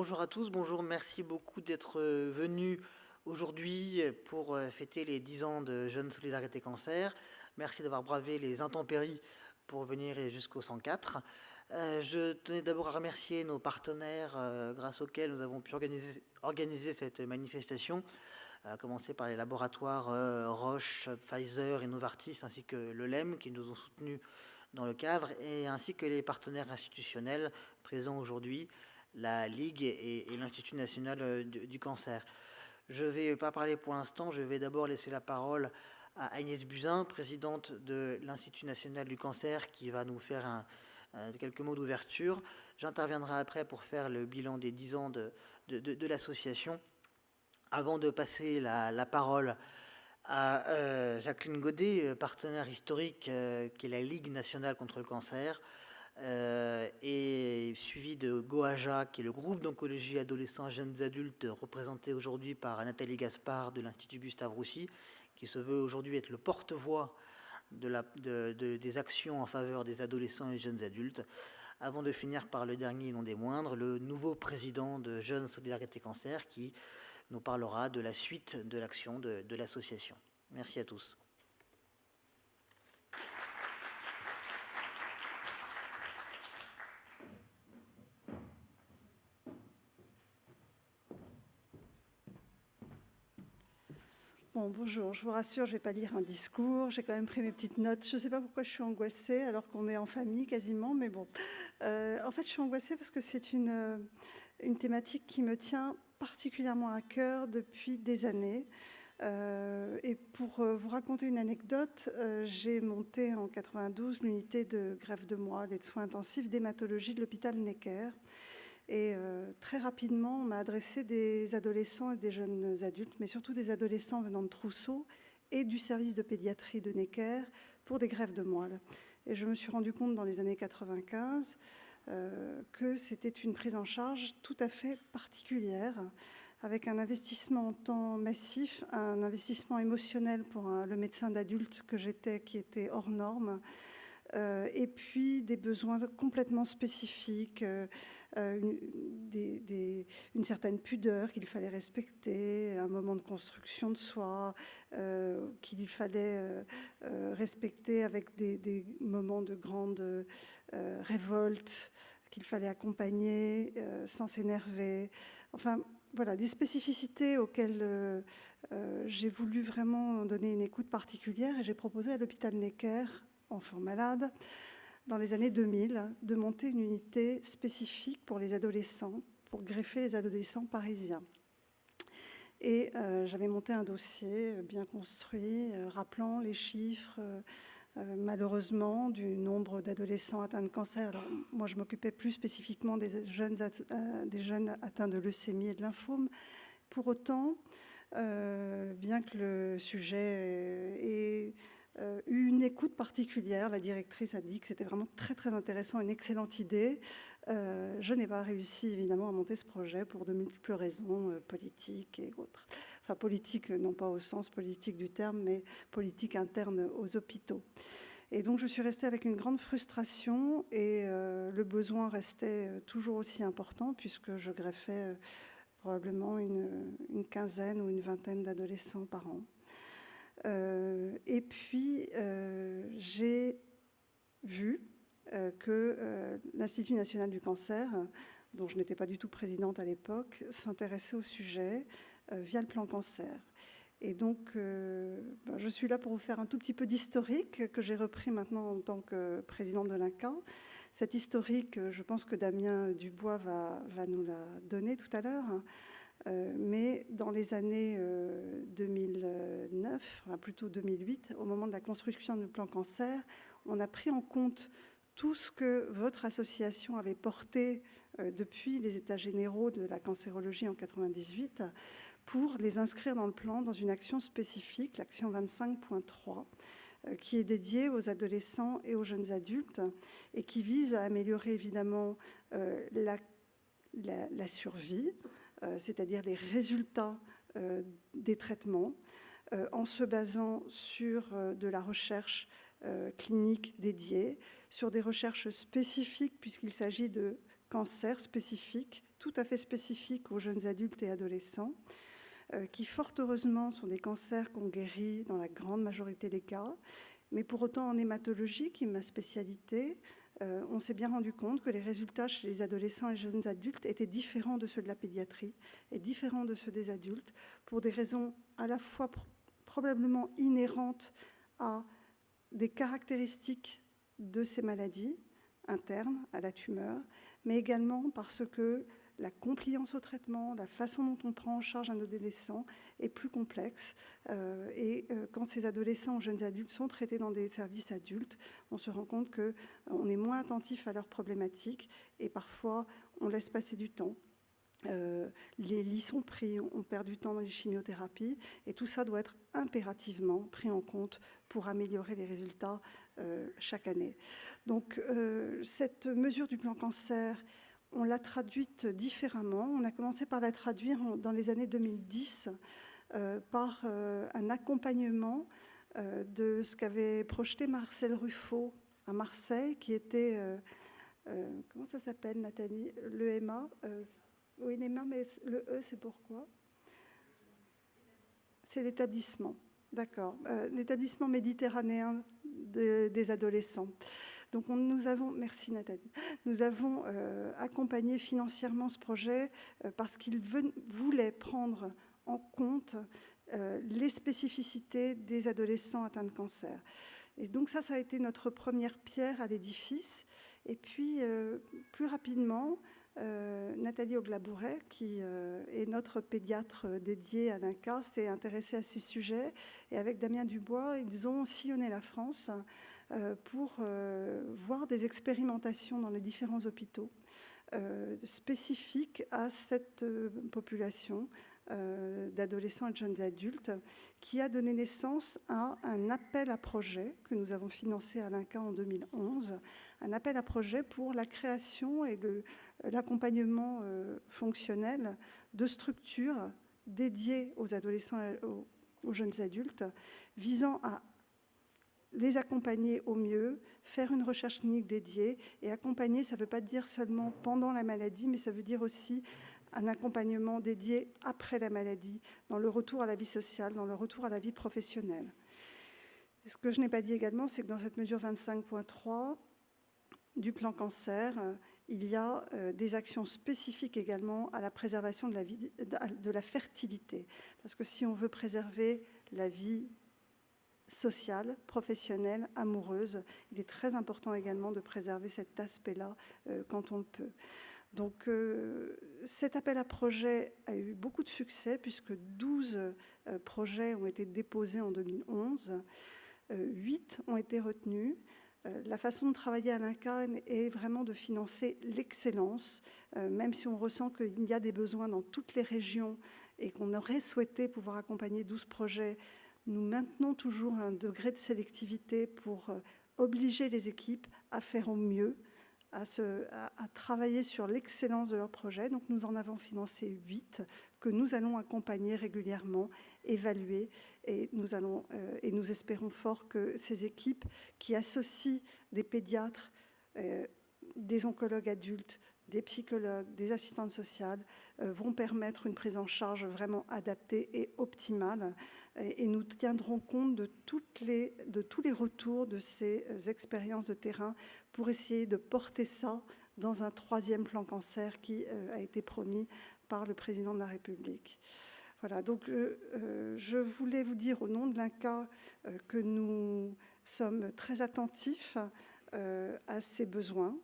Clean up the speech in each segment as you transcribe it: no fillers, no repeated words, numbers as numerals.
Bonjour à tous, bonjour, merci beaucoup d'être venus aujourd'hui pour fêter les 10 ans de Jeunes Solidarité Cancer. Merci d'avoir bravé les intempéries pour venir jusqu'au 104. Je tenais d'abord à remercier nos partenaires grâce auxquels nous avons pu organiser cette manifestation, à commencer par les laboratoires Roche, Pfizer et Novartis, ainsi que le LEM qui nous ont soutenus dans le cadre, et ainsi que les partenaires institutionnels présents aujourd'hui, la Ligue et l'Institut national du cancer. Je ne vais pas parler pour l'instant, je vais d'abord laisser la parole à Agnès Buzyn, présidente de l'Institut national du cancer, qui va nous faire quelques mots d'ouverture. J'interviendrai après pour faire le bilan des 10 ans de l'association. Avant de passer la parole à Jacqueline Godet, partenaire historique qui est la Ligue nationale contre le cancer, et suivi de GOAJA, qui est le groupe d'oncologie adolescents et jeunes adultes représenté aujourd'hui par Nathalie Gaspard de l'Institut Gustave Roussy, qui se veut aujourd'hui être le porte-voix des actions en faveur des adolescents et jeunes adultes, avant de finir par le dernier et non des moindres, le nouveau président de Jeunes Solidarité Cancer, qui nous parlera de la suite de l'action de l'association. Merci à tous. Bon, bonjour, je vous rassure, je ne vais pas lire un discours, j'ai quand même pris mes petites notes. Je ne sais pas pourquoi je suis angoissée alors qu'on est en famille quasiment, mais bon. En fait, je suis angoissée parce que c'est une thématique qui me tient particulièrement à cœur depuis des années. Et pour vous raconter une anecdote, j'ai monté en 92 l'unité de greffe de moelle et de soins intensifs d'hématologie de l'hôpital Necker. Et très rapidement, on m'a adressé des adolescents et des jeunes adultes, mais surtout des adolescents venant de Trousseau et du service de pédiatrie de Necker pour des greffes de moelle. Et je me suis rendu compte dans les années 95 que c'était une prise en charge tout à fait particulière, avec un investissement en temps massif, un investissement émotionnel pour le médecin d'adulte que j'étais, qui était hors norme, et puis des besoins complètement spécifiques, une certaine pudeur qu'il fallait respecter, un moment de construction de soi qu'il fallait respecter avec des moments de grande révolte qu'il fallait accompagner sans s'énerver. Enfin, voilà, des spécificités auxquelles j'ai voulu vraiment donner une écoute particulière, et j'ai proposé à l'hôpital Necker, enfants malades, dans les années 2000, de monter une unité spécifique pour les adolescents, pour greffer les adolescents parisiens. Et j'avais monté un dossier bien construit, rappelant les chiffres, malheureusement, du nombre d'adolescents atteints de cancer. Alors, moi, je m'occupais plus spécifiquement des jeunes atteints de leucémie et de lymphome. Pour autant, bien que le sujet ait eu une écoute particulière, la directrice a dit que c'était vraiment très très intéressant, une excellente idée. Je n'ai pas réussi évidemment à monter ce projet pour de multiples raisons politiques et autres. Enfin, politique, non pas au sens politique du terme, mais politique interne aux hôpitaux. Et donc je suis restée avec une grande frustration, et le besoin restait toujours aussi important, puisque je greffais probablement une quinzaine ou une vingtaine d'adolescents par an. Et puis j'ai vu que l'Institut national du cancer, dont je n'étais pas du tout présidente à l'époque, s'intéressait au sujet via le plan cancer. Et donc, je suis là pour vous faire un tout petit peu d'historique que j'ai repris maintenant en tant que présidente de l'INCa. Cet historique, je pense que Damien Dubois va nous la donner tout à l'heure. Mais dans les années 2009, enfin plutôt 2008, au moment de la construction du plan cancer, on a pris en compte tout ce que votre association avait porté depuis les états généraux de la cancérologie en 1998, pour les inscrire dans le plan dans une action spécifique, l'action 25.3, qui est dédiée aux adolescents et aux jeunes adultes, et qui vise à améliorer évidemment la survie, c'est-à-dire les résultats des traitements, en se basant sur de la recherche clinique dédiée, sur des recherches spécifiques, puisqu'il s'agit de cancers spécifiques tout à fait spécifiques aux jeunes adultes et adolescents, qui fort heureusement sont des cancers qu'on guérit dans la grande majorité des cas. Mais pour autant, en hématologie, qui est ma spécialité, on s'est bien rendu compte que les résultats chez les adolescents et les jeunes adultes étaient différents de ceux de la pédiatrie et différents de ceux des adultes, pour des raisons à la fois probablement inhérentes à des caractéristiques de ces maladies internes à la tumeur, mais également parce que la compliance au traitement, la façon dont on prend en charge un adolescent est plus complexe. Quand ces adolescents ou jeunes adultes sont traités dans des services adultes, on se rend compte qu'on est moins attentif à leurs problématiques et parfois on laisse passer du temps. Les lits sont pris, on perd du temps dans les chimiothérapies et tout ça doit être impérativement pris en compte pour améliorer les résultats chaque année. Donc cette mesure du plan cancer, on l'a traduite différemment. On a commencé par la traduire dans les années 2010 par un accompagnement de ce qu'avait projeté Marcel Ruffo à Marseille, qui était, comment ça s'appelle, Nathalie? L'EMA. Oui, l'EMA, mais le E, c'est pourquoi? C'est l'établissement, d'accord. L'établissement méditerranéen des adolescents. Donc nous avons, merci Nathalie, nous avons accompagné financièrement ce projet parce qu'il voulait prendre en compte les spécificités des adolescents atteints de cancer. Et donc ça a été notre première pierre à l'édifice. Et puis, plus rapidement, Nathalie Oglabouret, qui est notre pédiatre dédiée à l'INCa, s'est intéressée à ces sujets. Et avec Damien Dubois, ils ont sillonné la France pour voir des expérimentations dans les différents hôpitaux spécifiques à cette population d'adolescents et de jeunes adultes, qui a donné naissance à un appel à projet que nous avons financé à l'INCa en 2011, un appel à projet pour la création et l'accompagnement fonctionnel de structures dédiées aux adolescents et aux jeunes adultes, visant à les accompagner au mieux, faire une recherche clinique dédiée. Et accompagner, ça ne veut pas dire seulement pendant la maladie, mais ça veut dire aussi un accompagnement dédié après la maladie, dans le retour à la vie sociale, dans le retour à la vie professionnelle. Et ce que je n'ai pas dit également, c'est que dans cette mesure 25.3 du plan cancer, il y a des actions spécifiques également à la préservation de la fertilité. Parce que si on veut préserver la vie sociale, professionnelle, amoureuse, il est très important également de préserver cet aspect-là quand on le peut. Donc cet appel à projet a eu beaucoup de succès puisque 12 projets ont été déposés en 2011, 8 ont été retenus. La façon de travailler à l'INCa est vraiment de financer l'excellence, même si on ressent qu'il y a des besoins dans toutes les régions et qu'on aurait souhaité pouvoir accompagner 12 projets. Nous maintenons toujours un degré de sélectivité pour obliger les équipes à faire au mieux, à travailler sur l'excellence de leurs projets. Donc nous en avons financé 8 que nous allons accompagner régulièrement, évaluer, et nous espérons fort que ces équipes qui associent des pédiatres, des oncologues adultes, des psychologues, des assistantes sociales, vont permettre une prise en charge vraiment adaptée et optimale. Et nous tiendrons compte de tous les retours de ces expériences de terrain pour essayer de porter ça dans un 3e plan cancer qui a été promis par le président de la République. Voilà, donc je voulais vous dire au nom de l'INCa que nous sommes très attentifs à ces besoins,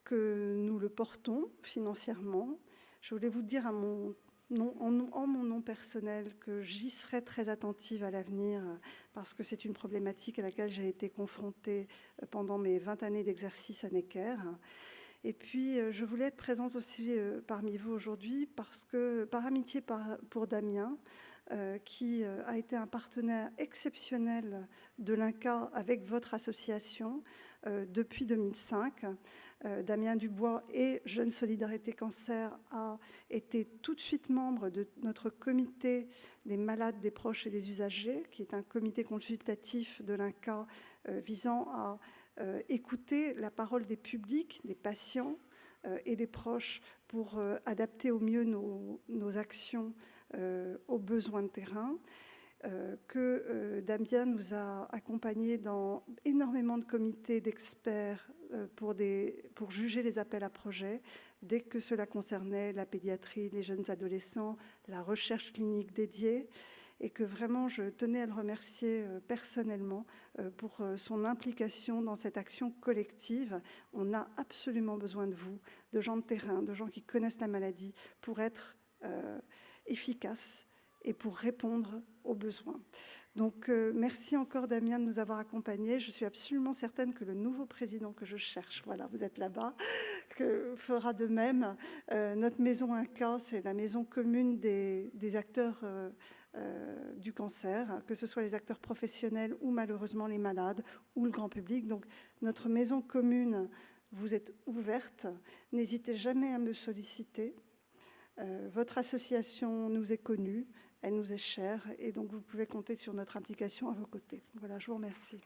que nous le portons financièrement. Je voulais vous dire en mon nom personnel que j'y serai très attentive à l'avenir parce que c'est une problématique à laquelle j'ai été confrontée pendant mes 20 années d'exercice à Necker. Et puis, je voulais être présente aussi parmi vous aujourd'hui parce que, par amitié pour Damien, qui a été un partenaire exceptionnel de l'INCa avec votre association depuis 2005. Damien Dubois et Jeunes Solidarité Cancer a été tout de suite membre de notre comité des malades, des proches et des usagers, qui est un comité consultatif de l'INCa visant à écouter la parole des publics, des patients, et des proches pour adapter au mieux nos actions aux besoins de terrain. Que Damien nous a accompagnés dans énormément de comités d'experts pour juger les appels à projets, dès que cela concernait la pédiatrie, les jeunes adolescents, la recherche clinique dédiée, et que vraiment je tenais à le remercier personnellement pour son implication dans cette action collective. On a absolument besoin de vous, de gens de terrain, de gens qui connaissent la maladie, pour être efficaces et pour répondre aux besoins. Donc, merci encore, Damien, de nous avoir accompagnés. Je suis absolument certaine que le nouveau président que je cherche, voilà, vous êtes là-bas, fera de même. Notre maison INCa, c'est la maison commune des acteurs du cancer, que ce soit les acteurs professionnels ou malheureusement les malades ou le grand public. Donc, notre maison commune, vous êtes ouverte. N'hésitez jamais à me solliciter. Votre association nous est connue. Elle nous est chère et donc vous pouvez compter sur notre implication à vos côtés. Voilà, je vous remercie.